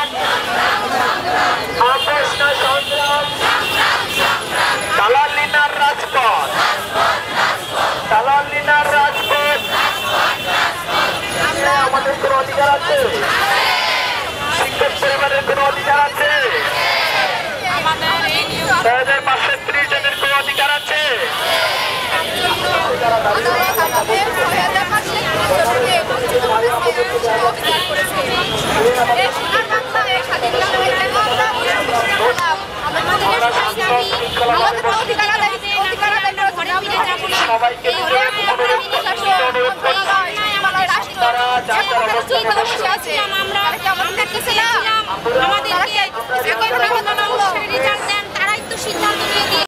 সংগ্রাম আপোষ না সংগ্রাম দালালিনার রাজপথ দালালিনার রাজপথ আমাদের কোনো অধিকার আছে শিক্ষক পরিবারের কোনো অধিকার আছে 6530 জনের কোনো অধিকার আছে সবাইকে অনুরোধ করছি তারা